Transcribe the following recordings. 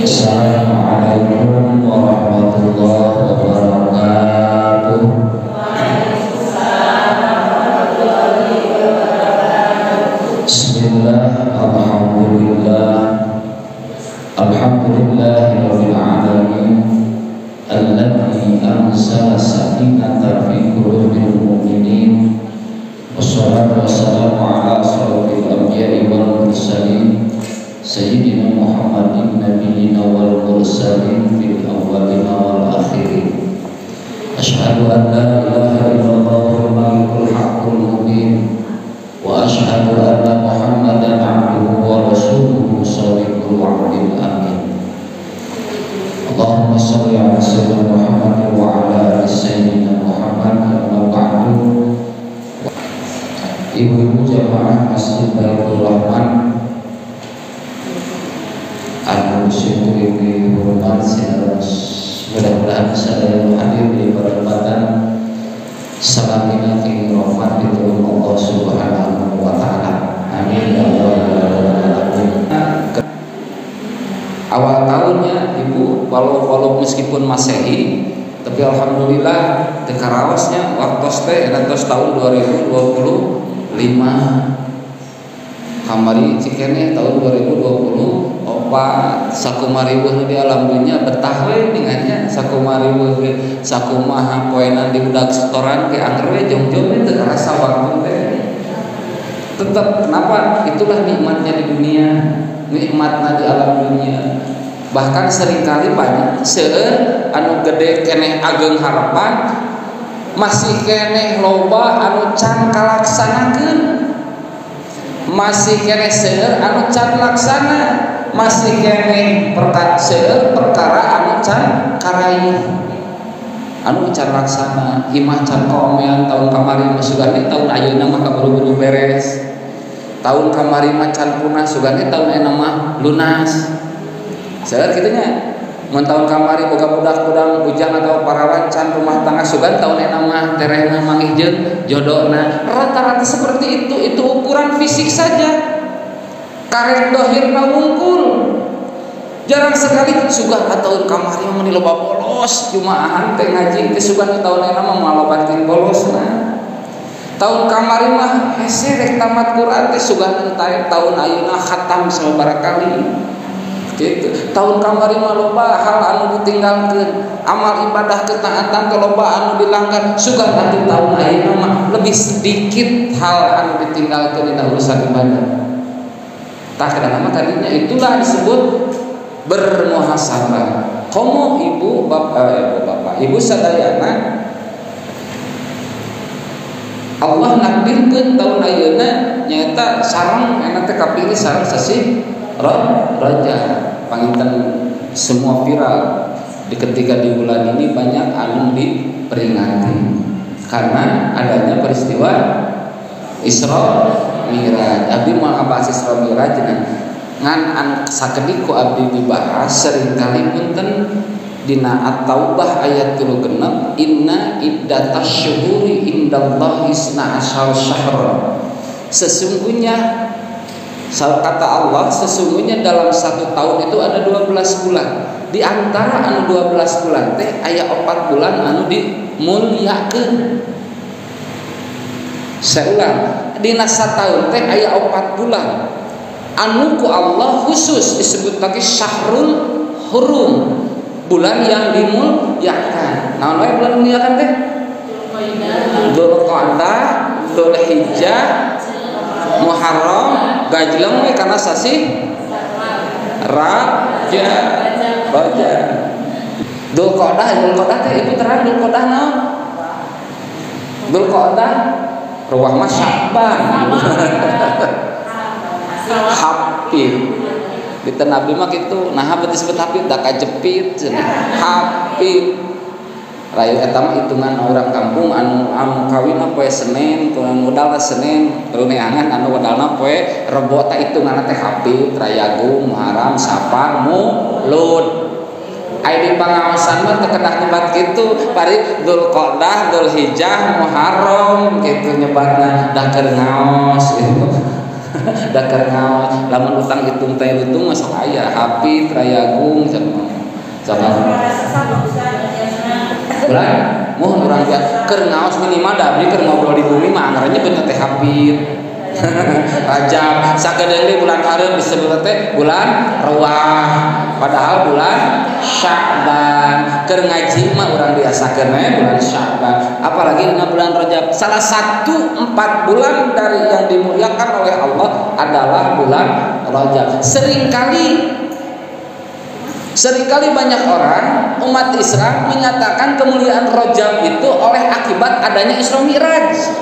Assalamualaikum warahmatullahi wabarakatuh. Bismillah, alhamdulillah, alhamdulillahirabbil alamin, alladzi anzala sakinata fi qulubil mu'minin. Wassalatu wassalamu ala asyrofil anbiya'i wal mursalin Sayyidina Muhammadin nabiyina wal mursalin fil awwalina wal akhirin. Asyhadu an la ilaha illallah malikul haqqul mubin wa asyhadu anna Muhammadan abduhu wa rasuluhu shadiqul wa'dil amin. Allahumma shalli ala sayyidina Muhammad wa ala ali sayyidina Muhammad. Amma ba'du. Ibu-ibu jamaah Masjid Baitur Rahman anu syukur ini hormat mudah-mudahan sadaya hadir di perempatan salamina fi rahmat itu Allah Subhanahu wa taala. Amin ya rabbal alamin. Awal tahunnya Ibu walau meskipun Masehi tapi alhamdulillah tekarawasnya waktu teh tahun 2025 kamari cikene tahun 2020 opat sakumariweuh di alam dunia betah we dengannya sakumariweuh sakumaha poenan di budak setoran ke angker we jong-jong teu karasa waktu teh tetap. Kenapa? Itulah nikmatnya di dunia, nikmatnya di alam dunia. Bahkan seringkali banyak seueur anu gede keneh ageng harapan masih keneh loba anu can kalaksanakeun, masih keneh seueur anu can laksana, masih keneh seueur perkara anu can karaih, anu can laksana. Imah can kaomean tahun kamari mah sugane tahun ayeuna mah kaburu-buru beres, tahun kamari mah can punah sugane tahun ayeuna mah lunas. Seueur kitu nya. Mun tahun kamari boga budak-budak bujang atau parawan can rumah tangga sugan tahun ayeuna mah terehna manggih jeung jodona. Rata-rata seperti itu ukuran fisik saja. Karek dohirna wungkul. Jarang sekali sugan tahun kamari mah loba bolos jumaahan teh ngaji teh sugan tahun ayeuna mah malobatkeun bolosna. Tahun kamari mah hese rek tamat Quran teh sugan tahun ayeuna khatam sabaraha kali. Gitu. Tahun kamari mah loba hal anu ditinggalkeun, amal ibadah ketaatan teh loba anu dilanggar. Sugan nanti tahun ayeuna mah lebih sedikit hal anu ditinggalkeun dina urusan ibadah. Tah kana tadinya itulah disebut bermuhasabah. Komo ibu bapak, ibu sadayana Allah nakdirkeun tahun ayeuna nyaeta sareng enak teh kapilih sareng sasih Raja panginten semua viral di ketika di bulan ini banyak anu diperingati karena adanya peristiwa Isra Miraj. Abdi moal ngabahas Isra Miraj ngan sakedik ku abdi dibahas seringkali punten dina At-Taubah ayat 36 inna iddatasyuhuri indallahi 12 syahr. Sesungguhnya kata Allah, sesungguhnya dalam satu tahun itu ada 12 bulan. Di antara anu 12 bulan teh aya 4 bulan anu dimuliakeun. Seulang, dina sataun teh aya 4 bulan anu ku Allah khusus disebut lagi syahrul hurum, bulan yang dimuliakan. Naon wae bulan dimuliakan teh? Dzulqa'dah, Dzulhijjah, Muharram, Gajleng we kana sasi Rajab. Dzulqa'dah teh ibu terang Dzulqa'dah naon? Dzulqa'dah ruwah mah Sya'ban. Hafid. Di Nabi mah gitu. Nah apa disebut hafid? Da kajepit hafid. Rayu eta mah hitungan orang kampung anu kawinna poe Senin, anu modalna Senin, runeangan anu modalna poe Rebo ta hitunganna teh hafid, Rayagung, Muharram, Safar, Mulud. Ai di pangaosan mah teu kedah nyebat kitu, bari Dzulqa'dah, Dzulhijjah, Muharram kitu nyebatna da keur ngaos gitu. Da keur ngaos, lamun utang hitung teh hitung mah sok aya hafid, Rayagung sama. Bulan mohon orang dia keur ngaos minimal da abdi keur ngobrol di bumi mah ngarannya bener teh hafid. Rajab sakedeung bulan hareum disebut teh bulan Rewah, padahal bulan Sya'ban. Keur ngaji mah urang biasakeun bulan Sya'ban, apalagi dengan bulan Rajab. Salah satu 4 bulan dari yang dimuliakan oleh Allah adalah bulan Rajab. Seringkali banyak orang umat Islam menyatakan kemuliaan Rajab itu oleh akibat adanya Isra Mi'raj.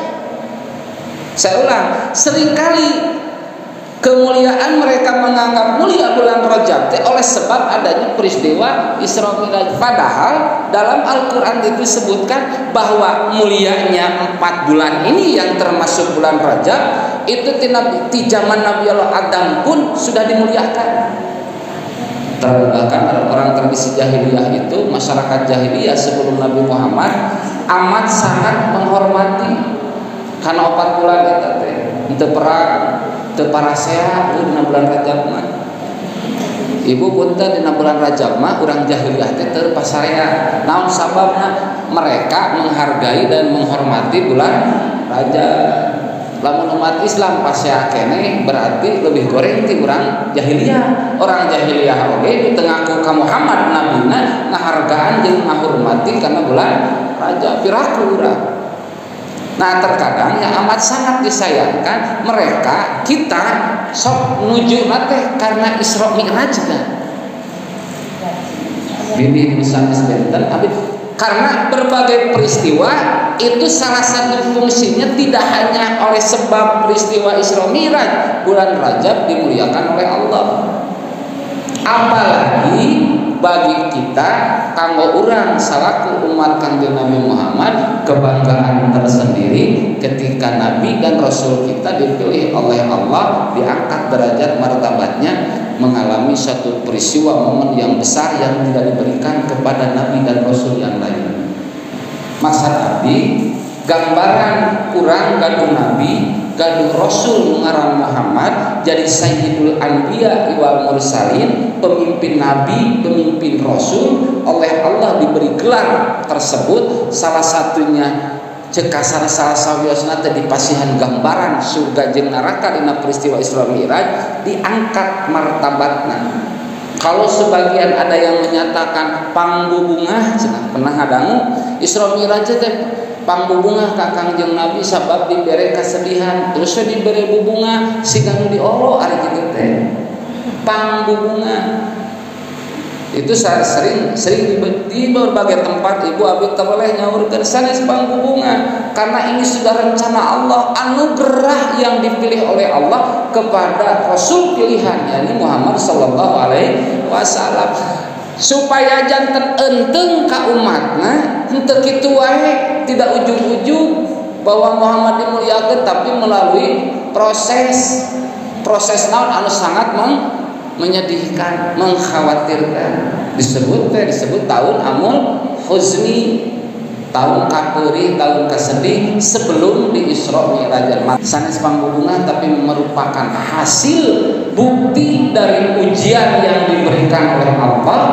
Saya ulang, seringkali kemuliaan mereka menganggap mulia bulan Rajab oleh sebab adanya peristiwa Isra Mi'raj. Padahal dalam Al-Quran itu disebutkan bahwa mulianya 4 bulan ini yang termasuk bulan Rajab itu di zaman Nabi Allah Adam pun sudah dimuliakan. Bahkan orang tradisi jahiliyah itu, masyarakat jahiliyah sebelum Nabi Muhammad amat sangat menghormati karena 4 bulan eta teh teu perang, teu parasea dina bulan Rajab mah. Ibu punten dina bulan Rajab mah urang jahiliyah teh teu pasarea. Naon sababna? Mereka menghargai dan menghormati bulan Rajab. Lamun umat Islam pasea kene berarti lebih goreng ti urang jahiliyah. Orang jahiliyah oge di tengah ka Muhammad nabina ngahargaan jeung ngahormati karena bulan Rajab. Piraku urang. Nah terkadang yang amat sangat disayangkan kita sok nuju nate karena Isra Mi'raj kan. Bini misalnya sebentar, karena berbagai peristiwa itu salah satu fungsinya tidak hanya oleh sebab peristiwa Isra Mi'raj, bulan Rajab dimuliakan oleh Allah. Apalagi bagi kita kanggo urang salaku umat Kanjeng Nabi Muhammad kebanggaan tersendiri ketika Nabi dan Rasul kita dipilih oleh Allah, diangkat derajat martabatnya, mengalami satu peristiwa momen yang besar yang tidak diberikan kepada Nabi dan Rasul yang lain. Maksud abdi gambaran kurang gaduh Nabi gaduh Rasul ngaran Muhammad jadi Sayyidul Anbiya wal Mursalin, pemimpin Nabi, pemimpin Rasul, oleh Allah diberi gelar tersebut. Salah satunya cekasar salah sawiosna teh dipasihan gambaran surga jeung neraka dina peristiwa Isra Mi'raj, diangkat martabatna. Kalau sebagian ada yang menyatakan pangbubungah, pernah ngadangu Isra Mi'raj teh pangbubungah ka Kangjeng Nabi sabab dibere kasedihan terus diberi bubunga sigang diolo ari kitu teh. Pangbubungah itu sering di berbagai tempat ibu abi teroleh nyaurkeun sanes pangbubungah karena ini sudah rencana Allah, anugerah yang dipilih oleh Allah kepada Rasul pilihan yakni Muhammad sallallahu alaihi wasallam supaya janten enteng ka umatna henteu kitu wae, tidak ujug-ujug bahwa Muhammad dimuliakeun tapi melalui proses naon anu sangat menyedihkan, mengkhawatirkan. Disebut tahun Amul Huzni, tahun kapeuri, tahun kasedih sebelum di Isra Mi'raj. Sanes panghubungan tapi merupakan hasil bukti dari ujian yang diberikan oleh Allah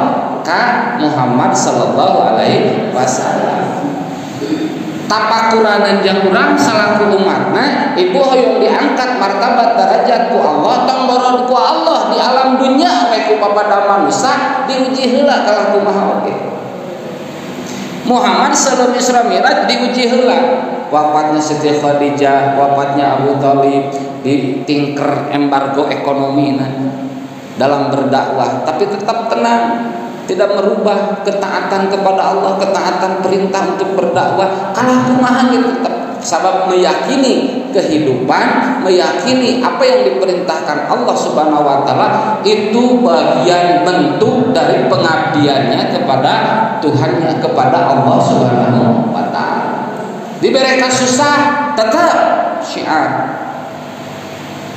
ka Muhammad sallallahu alaihi wasallam. Tapakuranan jeung urang salaku umatna ibu hoyong diangkat martabat derajat ku Allah, tong boron ku Allah di alam dunia we ku babada manusia diuji heula kalah kumaha oge. Muhammad sebelum Isra Mi'raj diuji heula, wafatnya Siti Khadijah, wafatnya Abu Thalib, ditingker embargo ekonomi dalam berdakwah, tapi tetap tenang, tidak merubah ketaatan kepada Allah, ketaatan perintah untuk berdakwah. Kalah kumaha gitu, tetap sabab meyakini kehidupan, meyakini apa yang diperintahkan Allah Subhanahu wa taala itu bagian bentuk dari pengabdiannya kepada Tuhannya, kepada Allah Subhanahu wa taala. Diberi susah tetap syiar,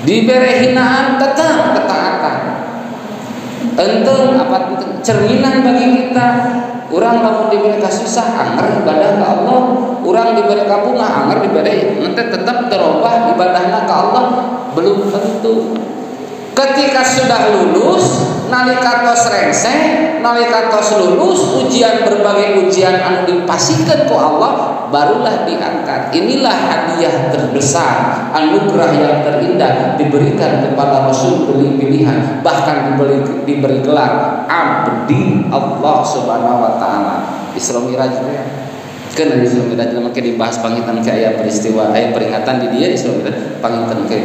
diberi hinaan tetap ketaatan. Enteng apa cerminan bagi kita. Urang lamun diberi susah anger ibadah ke Allah, urang diberi kabungah anger diberi nanti tetap terubah ibadahnya ke Allah, belum tentu. Ketika sudah lulus, nalika tos rengse, nalika tos lulus ujian, berbagai ujian anu dipasikeun ku Allah, barulah diangkat. Inilah hadiah terbesar, anugerah yang terindah diberikan kepada Rasul pilihan, bahkan diberi gelar abdi Allah Subhanahu wa taala. Isra Miraj ya. Kan di Isra Miraj make dibahas pangitan ke aya peristiwa, aya peringatan di dia Isra Miraj pangitan ke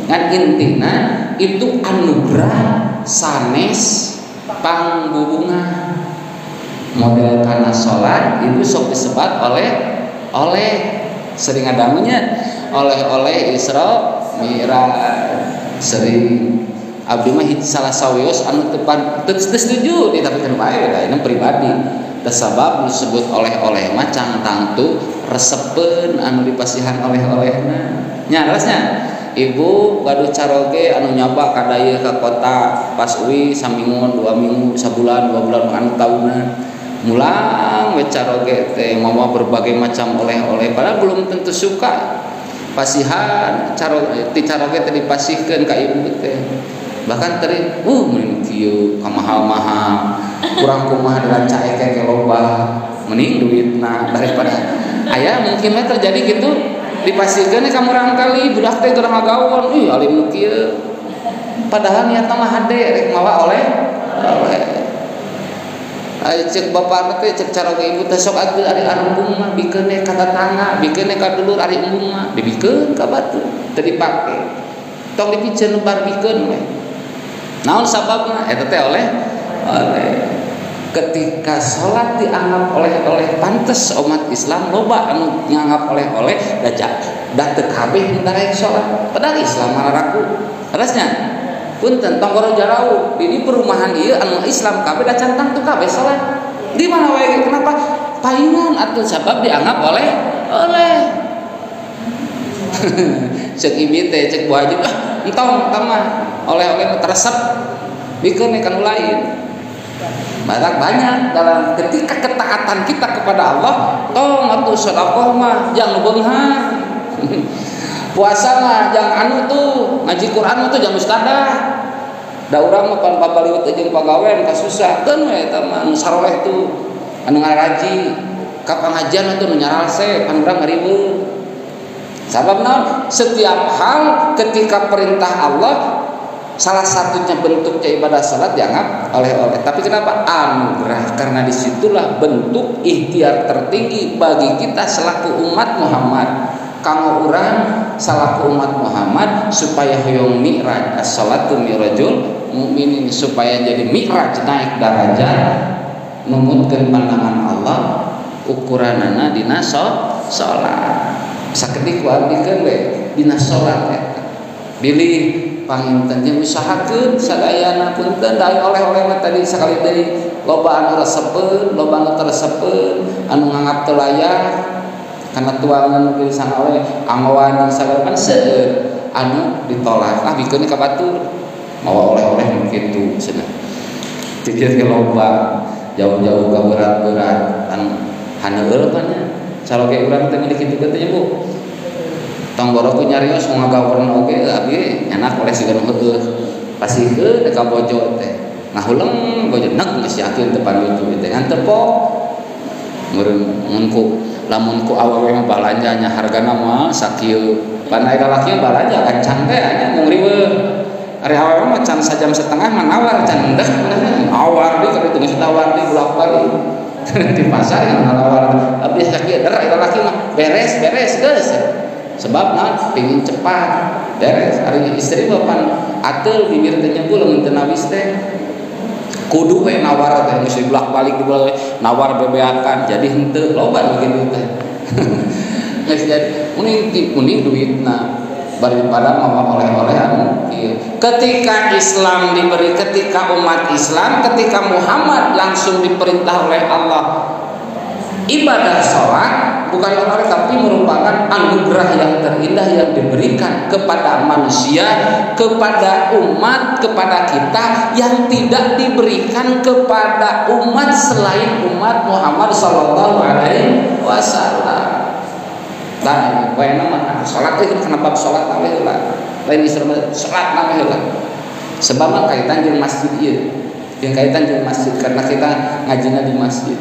ngan intina itu anugerah sanes pangbubungan. Model kana salat itu sok disebat oleh sering adamunya oleh Isra Miraj. Sering abdi mah salah sawios anu tepan teu setuju tapi kan bae da ini pribadi. Tasabab disebut oleh macang tangtu resepen anu dipasihan oleh-olehna. Nya rasnya ibu gaduh caroge anu nyaba kadaya ka kota pas uwi samingun 2 minggu sabulan 2 bulan anu tahunan mulang we caroge teh mau berbagai macam oleh-oleh padahal belum tentu suka pasihan caroge teh dipasihkeun ka ibu teh bahkan tadi mending kieu ka mahal-mahal kurang kumaha dengan cae ke loba mending duitna daripada aya mungkin mah terjadi gitu dipasihkeun ka murang kali budak teh keur ngagawean ih alim nu kieu padahal niatna mah hade rek mawa oleh cek bapak teh cek cara ibu teh sok ageul ari embung mah bikeun ka tetangga bikeun ka dulur ari embung mah dibikeun ka batu teu dipake tong dipiceun bar bikeun we naon sababna eta teh oleh ketika salat dianggap oleh pantes umat Islam loba anu nganggap oleh da teu kabeh nu darek salat padahal Islam mararaku terusnya punten tong goro jarau di perumahan ieu anu Islam kabeh da cantang tu kabeh salat di mana wae kenapa palingan atuh sabab dianggap oleh cek ibi teh cek Bu Haji entong mah oleh teresep bikeun kan lain banyak dalam ketika ketaatan kita kepada Allah tong atuh sedekah mah jangan beunghar puasa mah jangan anu tuh ngaji Quran tuh jangan mustadah da urang mah pan papaliwet jeung pagawean kasusahkeun we eta mah anu saroleh tuh anu ngaraji ka pangajian atuh nu nyaralse pan urang ngariweuh sabab naon setiap hal ketika perintah Allah salah satunya bentuknya ibadah salat dianggap oleh-oleh. Tapi kenapa? Anugerah, karena disitulah bentuk ikhtiar tertinggi bagi kita selaku umat Muhammad. Kanggo urang selaku umat Muhammad supaya hoyong mi'raj, as-salatu mi'rajul mukminin, supaya jadi mi'raj naik derajat numutkeun pandangan Allah ukuranana dina salat. Sakedik ku abdikeun we dina salat eta. Bilih panginten jeung usahakeun sadayana punten da oleh-oleh mah tadi sakali deui loba anu resepeun loba anu teresepeun anu nganggap teu layak kana tuangan tulisan oleh anggoan jeung sagala pan seueur anu ditolak bikeun ka batur mawa oleh-oleh nu kitu cenah pikir ke loba jauh-jauh ka berat-berat anu haneueul pan nya saloge urang teh milih kitu teh Bu tong borok nyarios ngagawean oge abi enak oleh sigan heueuh pasikeun ka bojo teh ngahuleng bojo nek geus yakin teu pandu teh ngan teu pok mun ku lamun ku awewe mah balanja nya hargana mah sakieu pan aya lalaki balanja gancang teh anya mung riweuh ari awewe mah can sajam setengah mah nawar can endek nawar deui ka ditu geus tawar deui bolak-balik di pasar yang nawar abdi sakieu der aya lalaki mah beres geus sebab pingin cepat beres hari istri bapan atel bibir teh nyebul lamun teu nawis teh kudu we nawar teh geus bolak-balik nawar bebeakan jadi henteu loba kitu teh geus jadi mending duitna daripada mama oleh-oleh anu ieu. Ketika Islam diberi, ketika umat Islam, ketika Muhammad langsung diperintah oleh Allah ibadah sholat bukan oleh, tapi merupakan anugerah yang terindah yang diberikan kepada manusia, kepada umat, kepada kita yang tidak diberikan kepada umat selain umat Muhammad sallallahu alaihi wasallam. Nah, poin nama sholat itu kenapa sholat nama heula? Lain istilah sholat nama heula. Sebab kaitan jeung masjid ieu. Yang kaitan jeung masjid karena kita ngajina di masjid.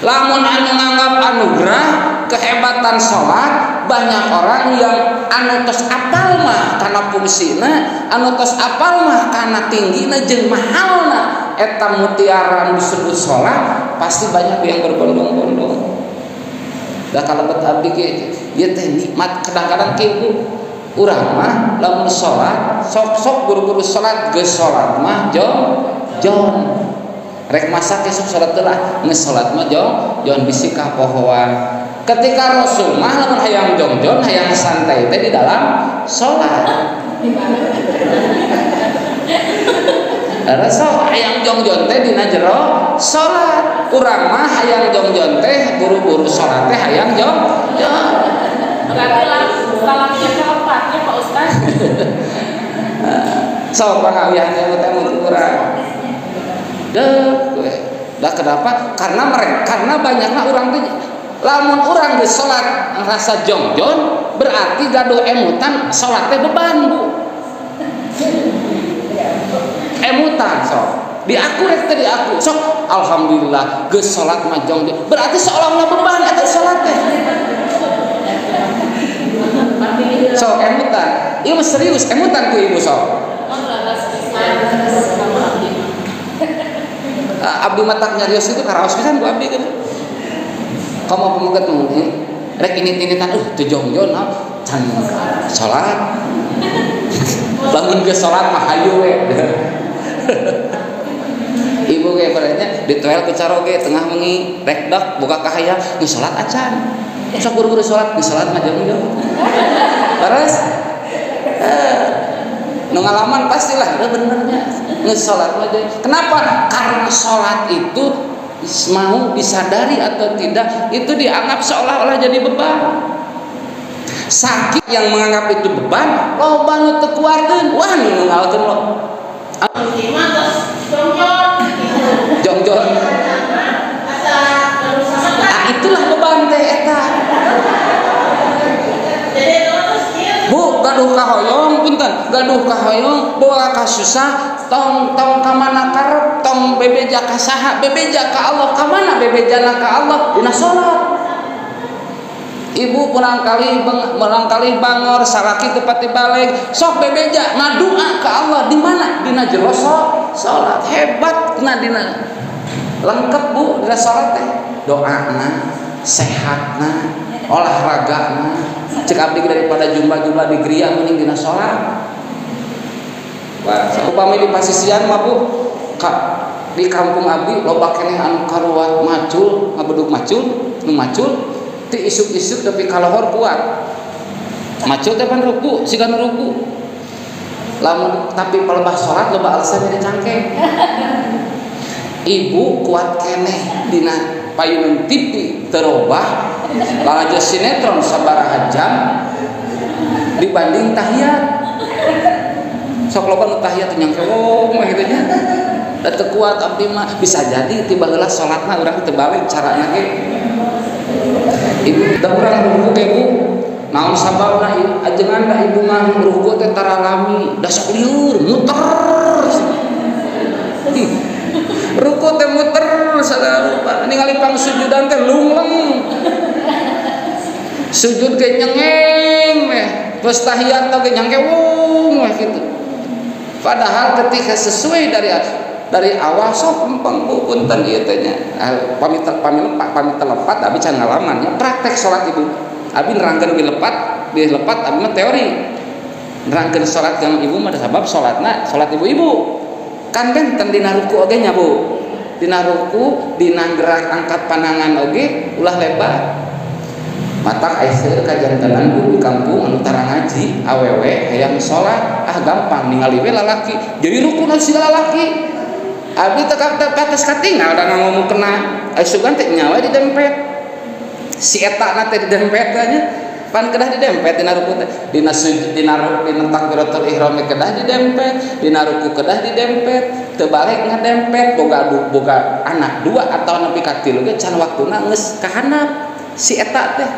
Lamun anu nganggap anugerah kehebatan sholat, banyak orang yang anu tos apal mah karena fungsina, anu tos apal mah karena tinggina jeung mahalna eta mutiara disebut sholat, pasti banyak yang berbondong-bondong. Da kalebet abdi ge ieu teh nikmat kadang-kadang kieu urang mah lamun sholat sok-sok buru-buru sholat geus sholat mah jon rek masak esuk sholat telah nges sholat mah jon bisi ka pohoan. Ketika Rasul mah lamun hayang jongjon hayang santai teh di dalam sholat. Rasul hayang jongjon teh dina jero sholat. Urang mah hayang jongjon teh buru-buru sholat teh hayang jongjon. Berarti salamnya keempatnya Pak Ustaz. So pangawihannya teh mun urang. Dah kenapa? Karena banyaknya orang tuh lamun orang di sholat rasa jongjon berarti gaduh emutan sholatnya beban bu. Emutan sok diaku tadi aku sok alhamdulillah geus sholat mah jongjon berarti seolah-olah beban eta sholatnya. Sok emutan, ieu serius emutan ku ibu sok. Abdi matak nyarios itu karaos pisan ku abdi kan. Kamu pemugat mungkin rek ini-initan teu jongjon can salat. Lamun geus salat mah hayu we. Ibu ge badannya ditoel ku caroge tengah wengi rek dak buka kahaya geus salat acan. Sok buru-buru salat, geus salat mah jongjon. Terus nu ngalaman pastilah udah benernya ngesolat aja. Kenapa? Karena sholat itu mau disadari atau tidak itu dianggap seolah-olah jadi beban. Sakit yang menganggap itu beban, loba nu teu kuatkeun, wah nu ngalkeun lo. Jongjon. Ah itulah beban teh eta. Bu, gaduh kahoyong punten, gaduh kahoyong bawa ka susah, tong ka mana karep, tong bebeja ka saha, bebeja ka Allah, ka mana bebejana ka Allah dina salat. Ibu barangkali bangor salaki teu pati balik, sok bebeja ngadua ka Allah di mana? Dina jero salat. Hebat na dina. Lengkep Bu dina salat teh. Doana, sehatna, olahragana. Cek abdi daripada jumlah di geria mending dina sholat. Wah, upami di pasisian mah Bu, di kampung abdi loba keneh anu karuat macul, ngabedug macul, nu macul ti isuk-isuk tapi kalohor kuat. Macul teh pan ruku, sigan ruku. Lamun tapi pelebah sholat loba alasan di cangkeng. Ibu kuat keneh dina payunun TV terobah lalajo sinetron sabaraha jam dibanding tahiyat. Sok loba nu tahiyat nyangke mah kitu nya. Da teu kuat abdi mah bisa jadi tiba heula salatna urang teu balik carana ge. Ibu da urang ruku ge Bu. Naon sababna ajengan da ibu mah ruku teh taralami, da sok liur muter. Ruku teh muter sadaya ningali pangsujudan teh lungleng. Sujud ge nyengeng meh, terus tahiyat ge nyangkewung meh kitu. Padahal ketika sesuai dari awal sok empeng Bu punten ieu teh nya. Pamit telepat abi can ngalaman nya praktek salat ibu. Abi nerangkeun di lepat abi mah teori. Nerangkeun salat jeung ibu mah sabab salatna salat ibu-ibu. Kan benten dina ruku oge nya Bu. Dina ruku, dina gerak angkat panangan oge ulah lebar. matak aisyah kajantenan di kampung antara ngaji awewe hayang sholat gampang ningali we lalaki jadi rukunan si lalaki abdi tekak pates katinggal dan ngomong kena sugan teh nyawa di dempet si eta na teh di dempetnya pan kedah di dempet dina ruku teh dina takbiratul ihram kedah di dempet dina ruku kedah di dempet teu balik ngadempet boga anak dua atau nepi ka 3 ge can waktuna geus kahandap si eta teh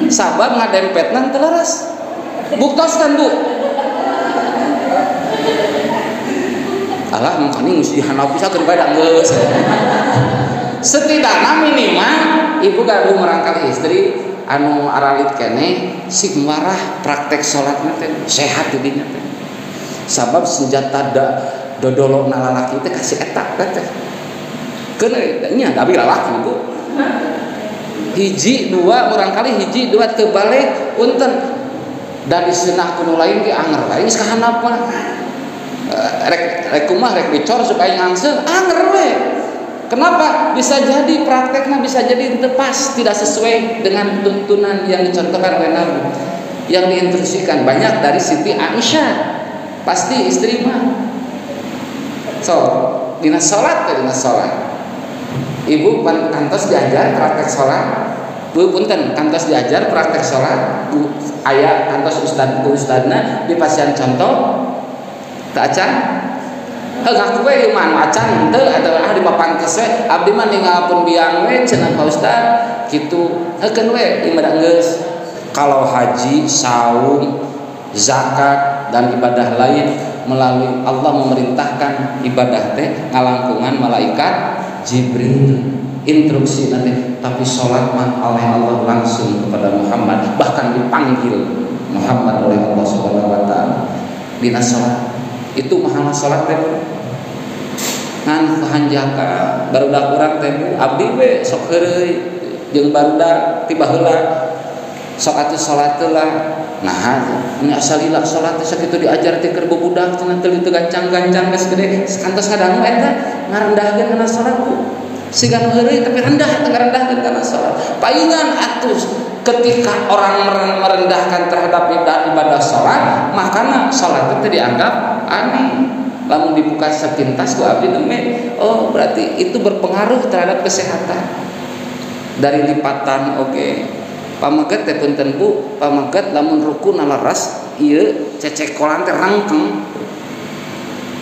sabab ngadempetna teu leres buktoskeun Bu alah mangkani geus dihandap pisakeun bae da geus setidakna minimal ibu gaduh merangkal istri anu aralit keneh sig marah praktek salatna teh sehat didinya teh sabab senjata dodolona lalaki teh kasih eta teh keun nya tapi lalaki Bu hiji dua murangkali hiji dua teu balik punten dari seunah kuno lain ge anger lain geus kahandap mah rek kumaha rek dicor supaya ngangseung anger we. Kenapa? Bisa jadi prakteknya bisa jadi tepas tidak sesuai dengan tuntunan yang dicontohkan oleh Nabi yang diinstruksikan banyak dari Siti Aisyah pasti istri mah so dina salat ibu kantos diajar praktek salat bu punten kantos diajar praktek salat bu aya kantos ustadna di pasien contoh tak acan ngaku we ieu mah acan henteu atawa di papantes we abdi mah ninggalkeun biang we cenah Pak Ustad kitu heukeun we ibadah geus kalau haji saum zakat dan ibadah lain melalui Allah memerintahkan ibadah teh ngalangkungan malaikat Jibril instruksi nanti tapi salat mah oleh Allah langsung kepada Muhammad bahkan dipanggil Muhammad oleh Allah Subhanahu wa taala dina salat itu mahala salat teh ngan hanjaka barudak urang teh abdi we sok heureuy jeung barudak tiba heula sok atuh salat lah nah nya salila salat teh sakitu diajar ti keur budak cenah teu gancang-gancang geus gede kantos ngadangu eta ngarendahkeun kana salat sigan heureuy tapi rendah teu ngarendahkeun kana salat paingan atuh ketika orang merendahkan terhadap ibadah salat makana salat itu dianggap aneh lamun dibuka sepintas ku abdi neme oh berarti itu berpengaruh terhadap kesehatan dari lipatan pameget teh punten Bu pameget lamun rukun laras ieu cecekolan teh rangkeng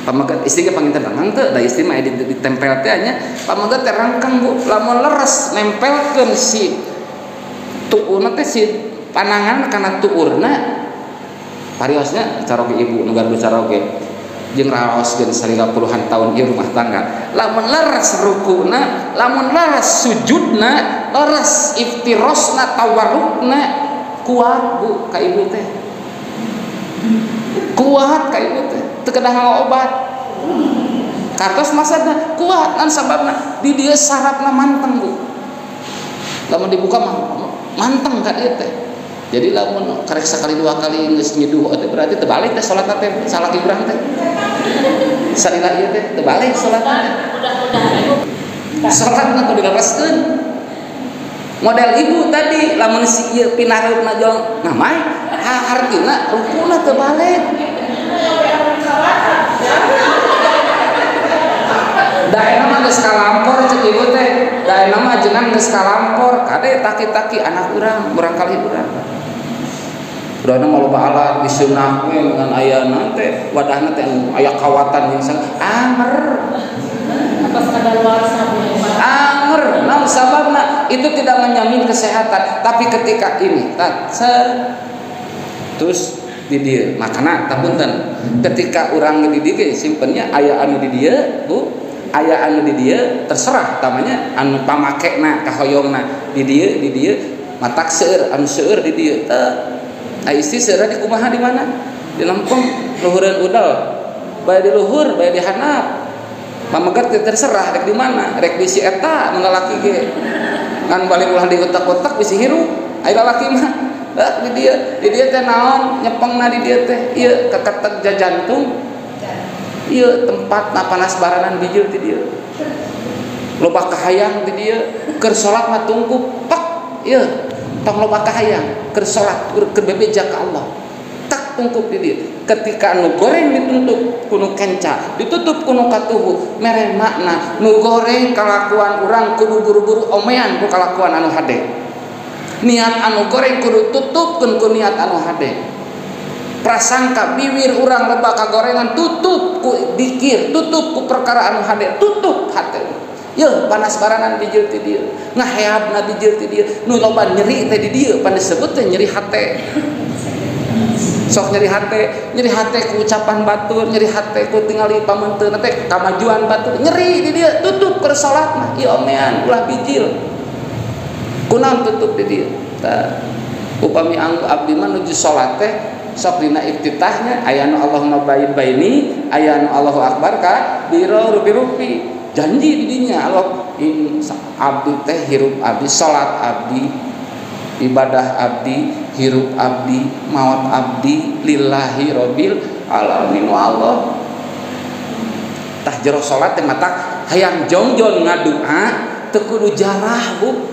pameget istri ge panginten rangkeng teh da istri mah ditempel teh nya pameget teh rangkeng Bu lamun leres nempelkeun si tuurna teh si panangan kana tuurna pariosna caroge ibu nu gardu caroge jeung raoskeun salila puluhan tahun ieu rumah tangga lamun leres rukuna lamun leres sujudna leres iftirosna tawarrukna kuat Bu ka ibu teh kuat ka ibu teh teu kedah ngaobat katos maksudna kuat kan sababna di dieu sarafna manteng Bu lamun dibuka mah manteng ka dieu teh jadi lamun karek sakali dua kali geus nyeduh teh berarti teu balik teh salat teh salah kibrang teh salila ieu teh teu balik salat salat kudu dilereskeun model ibu tadi lamun si ieu pinareupna jong namai hartina rukuna teu balik daerah mah geus kalampor cek ibu teh daerah mah jenengan geus kalampor kade taki-taki anak urang kali urang urangna mah loba alat disunah we dengan aya teh wadahna teh aya kawatan yang amer pas kadaluarsa amer naon sababna itu tidak menjamin kesehatan tapi ketika ini terus di dieu makana tapunten ketika urang di dieu simpennya aya anu di dieu Bu aya anu di dieu terserah tamanya anu pamakena kahoyongna di dieu matak seueur anu seueur di dieu teh istri seueur di kumaha di mana di lempeng luhureun udal bae di luhur bae di handap pamegat terserah rek di mana rek di si eta mun lalaki ge ngan balik ulah di otak-otak bisi hirup aya lalaki mah di dieu teh naon nyepengna di dieu teh ieu keketek jantung ieu tempatna panas baranan bijil di dieu loba kahayang di dieu keur salat mah tungku pak ieu tong loba kahayang keur salat keur bebeja ka Allah tak tungkuk di dieu ketika anu goreng ditutup kuno kenca ditutup kuno katuhu mere makna nu goreng kalakuan urang kudu buru-buru omean ku kalakuan anu hade niat anu goreng kudu tutupkeun ku niat anu hade prasangka bibir urang loba kagorengan tutup ku dikir tutup ku perkara anu hade tutup hate yeuh panas baranan di jeu ti dieu ngaheabna di jeu ti dieu nu loba nyeri teh di dieu pan disebut teh nyeri hate sok nyeri hate ku ucapan batur nyeri hate ku tingali pamenteun teh kamajuan batur nyeri di dieu tutup keur salat mah ieu omean ulah bijil kunaon tutup di dieu tah upami abdi mah nuju salat teh sok dina iftitahnya aya nu Allahumma ba'id baini aya nu Allahu akbar ka biro rupi-rupi janji di dinya Allah abdi teh hirup abdi salat abdi ibadah abdi hirup abdi maut abdi lillahi rabbil alamin Allah tah jero salat teh mata hayang jongjon ngadua teu kudu jarah bu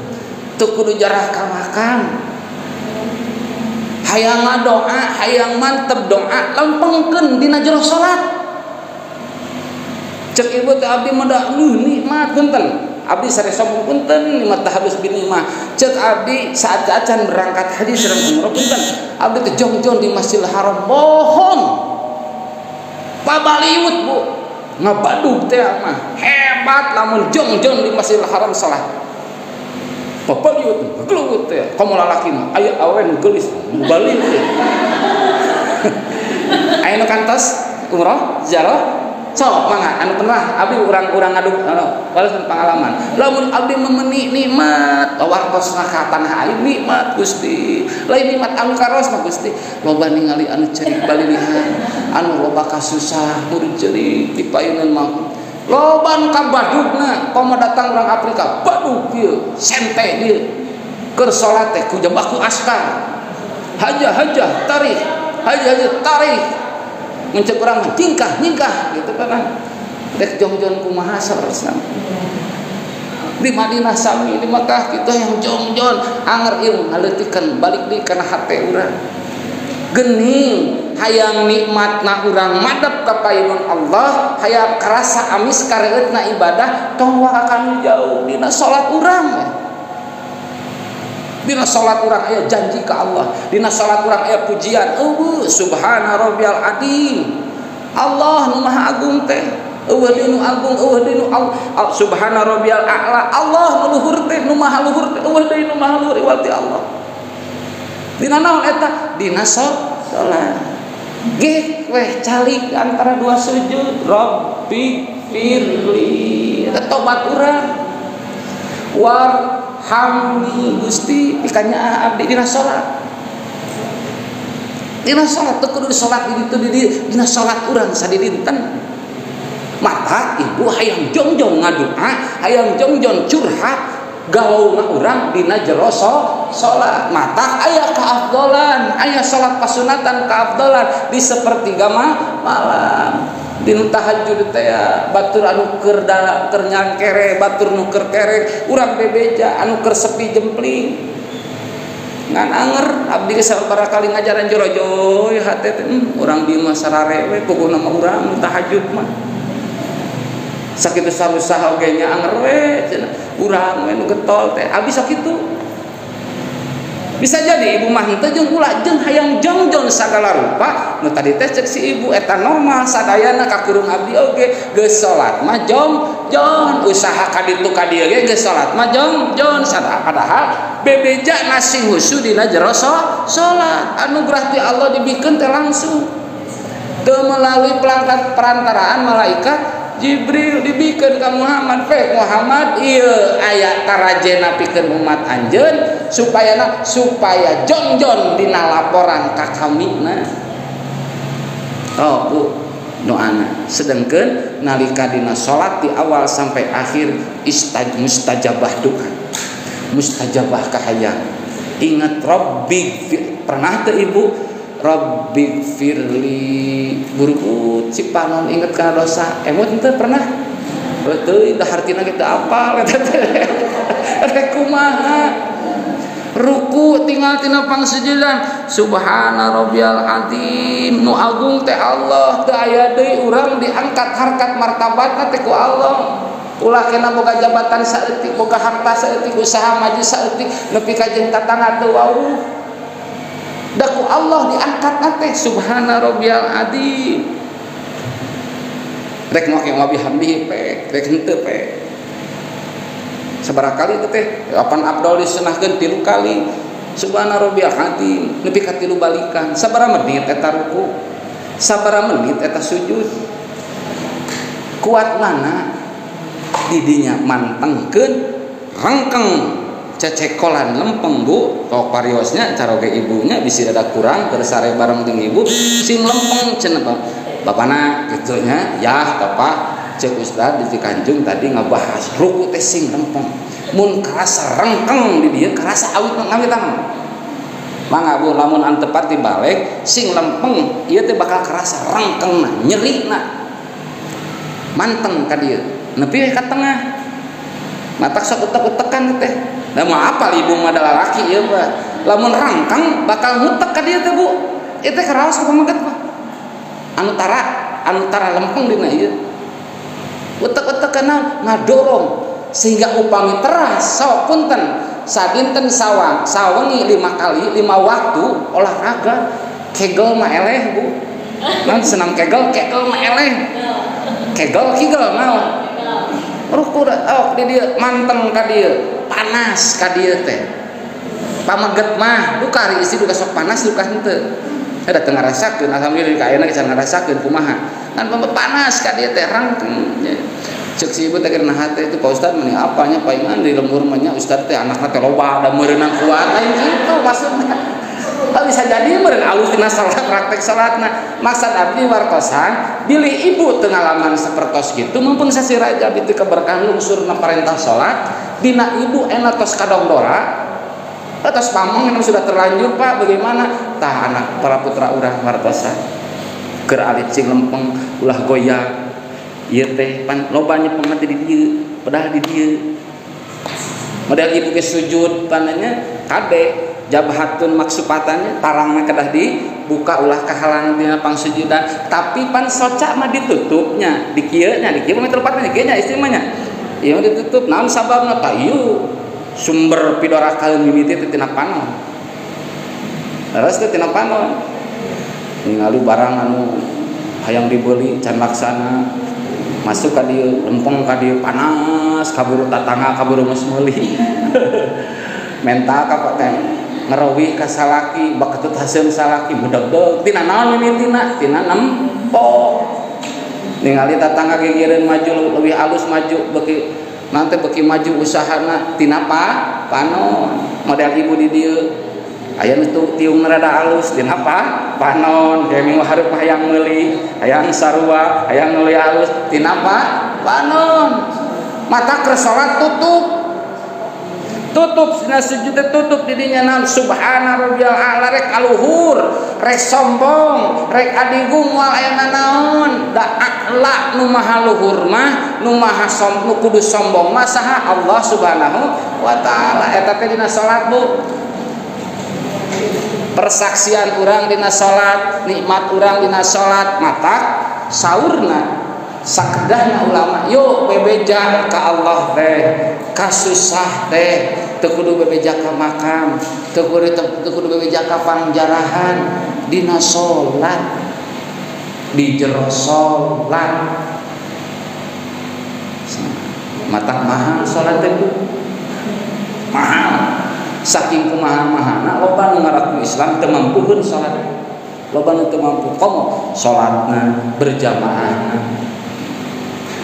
teu kudu jarah ka makam hayang ngadoa hayang mantep doa lempengkeun dina jero salat cek ibu teh abdi mah da nikmat punten abdi saresok punten nikmat tahabus bin nikmah cek abdi saat acan berangkat haji sareng umrah punten abdi teh jongjon di Masjidil Haram bohong pabaliut bu ngabadug teh mah hebat lamun jongjon di Masjidil Haram salat pabaliut gelut teh komo lalaki mah aya awen geulis baliut teh aya nu kantos umrah ziarah sok mangga anu pernah abdi urang-urang ngaduk walaupun pengalaman lamun abdi memeni nikmat wartos ka tanah air nikmat Gusti lain nikmat anu karos mah Gusti loba ningali anu cerik balilihan anu loba kasusah murid cerik di payunan mah loba anu kabadugna pama datang urang Afrika badug ieu sente dieu keur salat teh ku jambaku askar haja tarikh haja tarikh mencek orang tingkah gitu kan dek jongjon kumaha saresna di Madinah sami di Makkah kita yang jongjon anger ilmu ngaleutikeun balik deui kana hate urang geuning hayang nikmatna urang madep ka payunan Allah hayang karasa amis kareueutna ibadah tong wakakan jauh dina salat urang dina salat urang aya janji ka Allah dina salat urang aya pujian subhana rabbiyal azim Allah nu maha agung teh eueuh deui nu agung eueuh deui nu subhana rabbiyal a'la Allah nu luhur teh nu maha luhur teh eueuh deui nu maha luhur iwati Allah dina naon eta dina salat ge weh calik antara dua sujud rabbi firli eta tobat urang warhamni Gusti pikanya abdi dina salat teu kudu salat di ditu dina salat urang sadidinten mata ibu hayang jongjon ngadua hayang jongjon curhat gawauna urang dina jero salat mata aya kaafdalan aya salat pasunatan kaafdalan di sapertiga malam dina tahajud teh batur anu keur nyangkere batur nu keur kere urang bebeja anu keur sepi jempling ngan anger abdi sabaraha kali ngajaran jorojoy hate teh urang dieu mah sarare we pokona mah urang tahajud mah sakitu sarusaha oge nya anger we cenah urang we nu getol teh abdi sakitu bisa jadi ibu mah henteu jeung ulah jeung hayang jongjon sagala rupa nu tadi teh cek si ibu eta normal sadayana kakurung abdi oge geus salat mah jongjon usaha ka ditu ka dieu ge geus salat mah jongjon padahal bebeja nasi husu dina jero salat anugerah ti Allah dibikeun teh langsung teu melalui perantaraan malaikat Jibril dibikeun ka Muhammad Muhammad ieu aya tarajena pikeun umat anjeun supaya jongjon dina laporan ka kamina bu doana sedengkeun nalika dina salat di awal sampai akhir mustajabah doa mustajabah kahayang ingat Rabbi pernah teu ibu Rabbi firli burukut si panon inget kana dosa emot teu pernah teu dahartina kita apal eta teh kumaha ruku tinggal tina pangsujudan subhana rabbiyal azim nu agung teh Allah teu aya deui urang diangkat harkat martabatna teh ku Allah ulah kena boga jabatan saeutik boga harta saeutik usaha maju saeutik nepi ka jeung tatangga teu wauh da ku Allah diangkat teh subhana rabbiyal azim rek moke wabi hamdihi rek henteu sabaraha kali teh apan Abdul disunahkeun 3 kali subhana rabbiyal azim nepi ka 3 balikan sabaraha menit eta ruku sabaraha menit eta sujud kuat mana didinya mantengkeun rengkeng cecekolan lempeng bu tok pariosnya caroge ibunya bisi rada kurang keur sare bareng jeung ibu sing lempeng cenah bapana kitu nya yah bapak cek ustad di Cikanjung tadi ngabahas ruku teh sing lempeng mun karasa rengkeng di dieu karasa awit ngawitan mangga bu lamun antepat dibalik sing lempeng ieu teh bakal karasa rengkengna nyerina manteng ka dieu nepi ka tengah matak sok utek-utekan teh da mau apa ibu mah da lalaki ieu mah lamun rangkeng bakal ngutek ka dieu teh bu ieu teh karaos ka pamaget mah anu tara lempeng dina ieu utek-utekna ngadorong sehingga upami teras sok punten sadinten sawengi 5 kali 5 waktu olahraga kegel mah eleh bu naon senam kegel mah eleh kigel naon ruku di dieu manteng ka dieu panas ka dieu teh pamaget mah duka ari isi duka sok panas duka henteu ada teu ngarasakeun alhamdulillah ka ayeuna geus ngarasakeun kumaha kan panas ka dieu teh rangkeng cek si ibu teh keur naha teh itu Pak Ustad meni apanya paingan di lembur mah nya Ustad teh anakna teh loba da meureunang kuat lain kitu maksudna bisa jadi meureun alus tina salat praktek salatna maksud abdi wartosan bilih ibu teu ngalaman sapertos kitu mumpung sasiraja bitu keberkahan lungsurna parentah salat dina ibu ena tos kadongdora atas pamong yang sudah terlanjur Pak bagaimana tah anak para putra urang wartosan keur alit cing lempeng ulah goyang ieu teh pan loba nyepeng di dieu padahal di dieu model ibu ke sujud pananya kade jabhatun maksupatannya tarangna kedah dibuka ulah kahalang dina pangsujudan tapi pan soca mah ditutupnya di kieu nya di kieu mah tempatna kieu nya istri mah nya ieu ditutup naon sababna tah ieu sumber pidorakaeun mimiti teh tina panon leres teh tina panon ningali barang anu hayang dibeli can laksana masuk ka dieu lempeng ka dieu panas kaburu tatangga kaburu geus meuli mental ka teh ngerawih ka salaki bakatut haseum salaki budeg-deg tina naon mimitina tina nempok ningali tatangga gegereun maju leuwih alus maju beuki nanti beki maju usahana tina panon model ibu di dieu aya nu tiung rada alus tina panon geuning hareup hayang meuli hayang sarua hayang meuli alus tina panon mata keur salat tutup sina sujud tutup di dinya naon subhana rabbiyal a'la rek aluhur rek sombong rek adigung wal aya naon da a'la nu maha luhur mah nu maha nu kudu sombong mah saha Allah subhanahu wa taala eta teh dina salat bu persaksian urang dina salat nikmat urang dina salat matak saurna sakedahna ulama yuk bebeja ka Allah teh kasusah teh teu kudu bebeja ka makam teu kudu bebeja ka pangjarahan dina salat di jero salat matang mahal salat teh mahal saking kumaha-mahana loba nu ngaraku Islam teu mampukeun salat loba nu teu mampu komo salatna berjamaah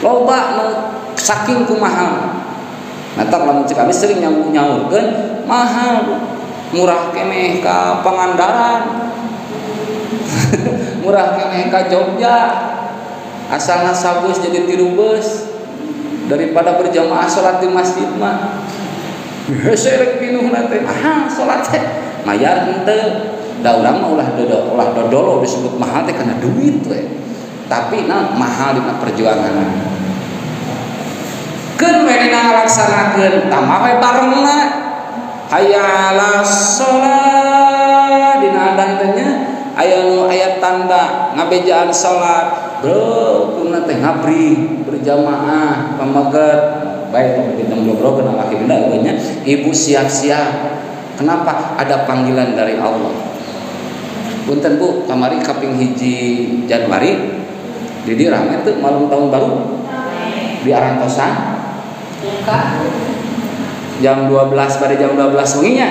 loba nu saking kumaha Natak lamun cek abis sering nyaurkeun mahal murah keneh ka Pangandaran murah keneh ka Jogja asalna sabus jadi 3 bus daripada berjamaah salat di masjid mah hese rek pinuhna teh salat teh mayar henteu da urang mah ulah dodolo disebut mahal teh kana duit we tapi mahal dina perjuangan keun we dina ngalaksanakeun tamah we barengna hayya 'alas shalah dina adzan teh nya aya nu aya tanda ngabejaan salat bro kuna teh ngabri berjamaah pamaget baik di tengah bro kenal laki benda nya ibu siap-siap kenapa ada panggilan dari Allah punten Bu kamari kaping 1 Januari jadi rame tuh malam tahun baru di Arantosan jam 12 pada jam 12 wenginya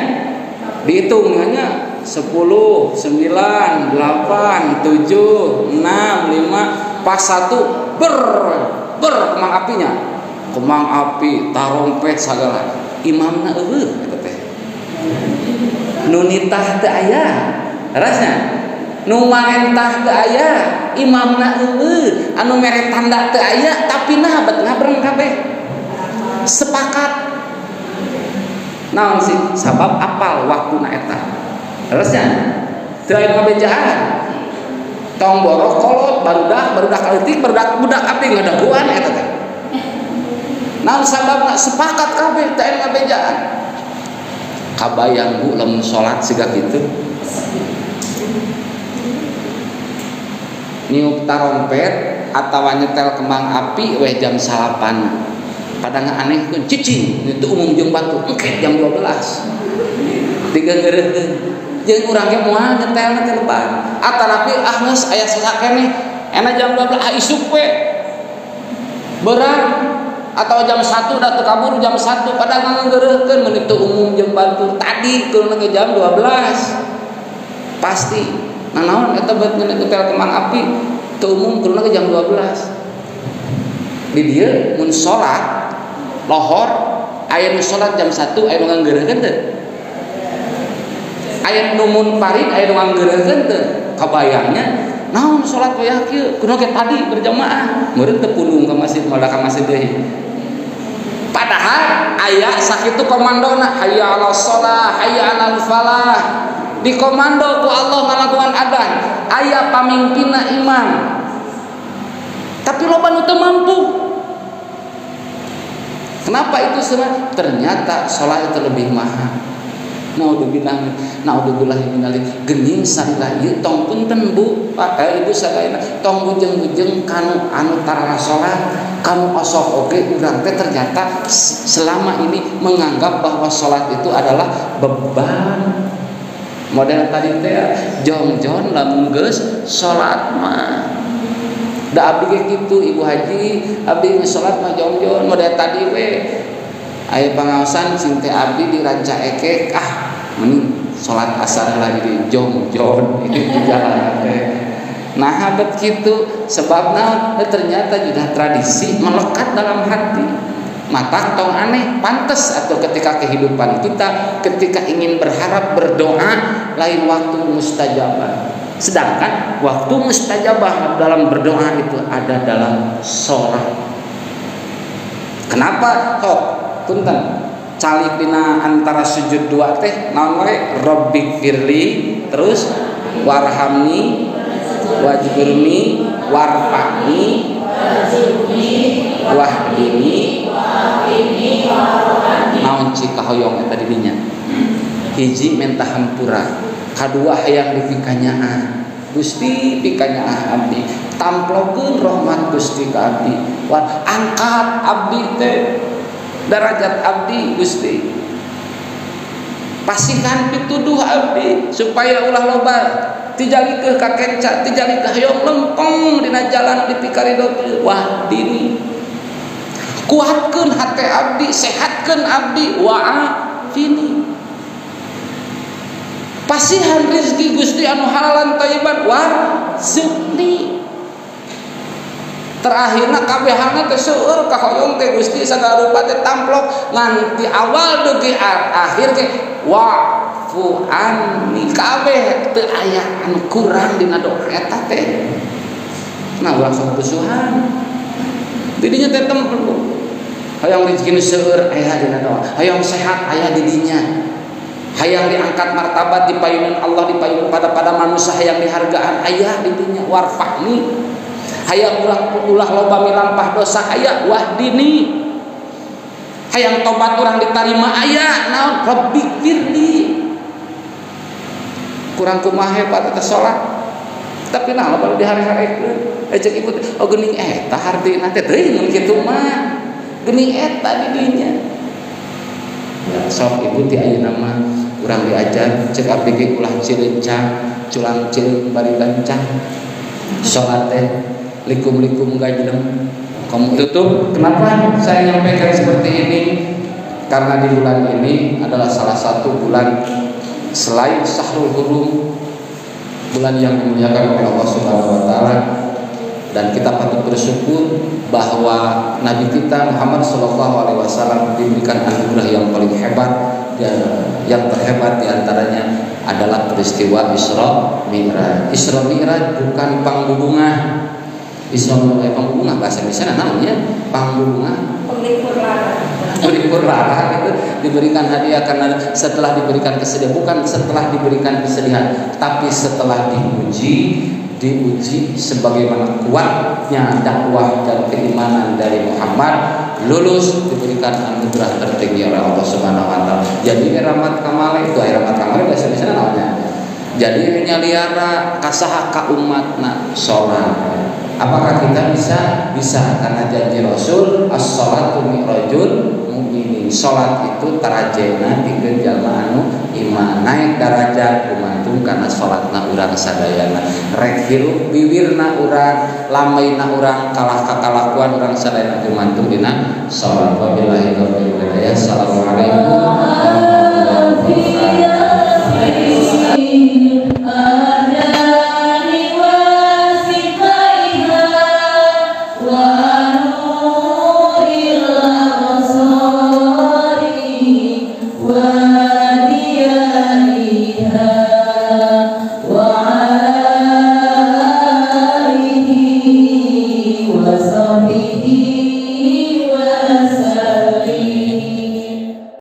dihitungannya 10, 9, 8, 7, 6, 5 pas 1 ber kemang apinya kemang api tarompet segala imamna eueuh eta teh nu nitah teu aya rasna nu marentah teu aya imamna eueuh anu mere tanda teu aya tapi nah bet ngabreng kabeh sepakat naon sih sabab apal waktuna eta harusnya teu aya ngabejaan tong borok kolot barudak leutik budak api ngadaguan eta teh naon sababna sepakat kabeh teu aya ngabejaan kabayang Bu lamun salat siga kitu niup tarompet atawa nyetel kembang api weh jam 8 padahal anehkeun cicing itu umum jeung batu engke jam 12 digengeureun jeung urang ge moal nyetelna teh lebar atarapi geus aya sakeneh ena jam 12 isuk we beurang atau jam 1 da teu kabur jam 1 padahal ngangeureurkeun mun itu umum jeung batu tadi keulna ge jam 12 pasti nanaon eta bet nyetel kembang api teu umum keulna ge jam 12 di dieu mun salat lohor aya nu salat jam 1 aya nu nganggeureukeun teu aya nu mun parit aya nu nganggeureukeun teu kabayangnya naon salat wayah kieu kudu ge tadi berjamaah meureun teu pundung ka masjid moal ka masjid deui padahal aya sakitu komandona hayya 'alas shalah hayya 'alal falah dikomando ku Allah ngalakuan adzan aya pamimpinna imam tapi loba nu teu mampu. Kenapa itu semua? Ternyata salat itu lebih mahal. Naudzubillah minalik geuning sarilah ieu tong punten Bu Ibu sadayana tong bujeng-bujeng kanu anu tara salat kanu osok oge urang teh ternyata selama ini menganggap bahwa salat itu adalah beban model tadi teh jongjon lamun geus salat mah da abdi ge kitu Ibu Haji abdi geus salat mah jongjon model tadi we aya pangaosan cing teh abdi diranca ekek mending salat asar lah jadi jongjon itu jalan teh nah habat kitu sebabna ternyata juga tradisi melekat dalam hati mata tong aneh pantes atau ketika kehidupan kita ketika ingin berharap berdoa lain waktu mustajabah sedangkan waktu mustajabah dalam berdoa itu ada dalam sholat. Kenapa? Punten calik dina antara sujud dua teh naon wae rabbik firli terus warhamni wajburni warfa'ni wahdini naon cika hoyong eta di dinya hiji minta hampura kadua hayang dipikanyaan Gusti pikanyaan abdi tamplokeun rahmat Gusti ka abdi angkat abdi teh derajat abdi Gusti pasihan pituduh abdi supaya ulah loba tijalikeun ka kenca tijalikeun hayong lempeng dina jalan dipikarido wahdini kuatkeun hate abdi sehatkeun abdi wa'afini pasihan rezeki Gusti anu halalan thayyiban warzuqni terakhirna kabehana teh seueur ka hoyong teh Gusti sagala rupa teh tamplok ngan ti awal dugi akhir teh wa'fu anni kabeh teu aya anu kurang dina doa eta teh nah ulah sok besuhan di dinya teh templok hayang rezeki seueur aya dina doa hayang sehat aya di dinya hayang diangkat martabat di payunan Allah di payunan pada manusia hayang dihargaan ayah didinya warfa'ni hayang ulah loba milampah dosa aya wahdini hayang tobat orang diterima aya naon Rabbi firli kurang kumaha hebat eta salat tapi nah baru di hari-hari ejek ibu oh geuning eta hardina teh teuing mun kitu mah geuning eta di dinya ya sok ibu ti ayeuna mah urang diajar cek abdi ge ulah cilencang culang cileung bari gancang salat teh likum-likum gajlem kamu tutup. Kenapa saya nyampaikan seperti ini? Karena di bulan ini adalah salah satu bulan selain Syahrul Hurum, bulan yang dimuliakan oleh Allah Subhanahu wa taala, dan kita patut bersyukur bahwa Nabi kita Muhammad SAW diberikan anugerah yang paling hebat, dan yang terhebat diantaranya adalah peristiwa Isra Mi'raj. Isra Mi'raj bukan pangbubungah. Isra Mi'raj pangbubungah bahasa Indonesia namanya pangbubungah. Pelipur lara itu diberikan hadiah karena setelah diberikan kesedihan, bukan setelah diberikan kesedihan, tapi setelah diuji sebagaimana kuatnya dakwah dan keimanan dari Muhammad, lulus diberikan anugerah tertinggi oleh Allah Subhanahu wa taala. Jadi rahmat kamal itu rahmat kamal bahasa Indonesia namanya. Jadi nyaliara kasaha ka umatna salat. Apakah kita bisa karena janji Rasul as-shalatu mi'rajul mu'minin. Salat itu tarajena pikeun jalma anu iman, naik darajat gumantung karena salatna urang sadayana. Rek hirup bibirna urang, lamaina urang, kalah kakalakuan urang sadayana gumantung dina salat. Wabillahi taufiq wal hidayah. Assalamualaikum warahmatullahi wabarakatuh. Wa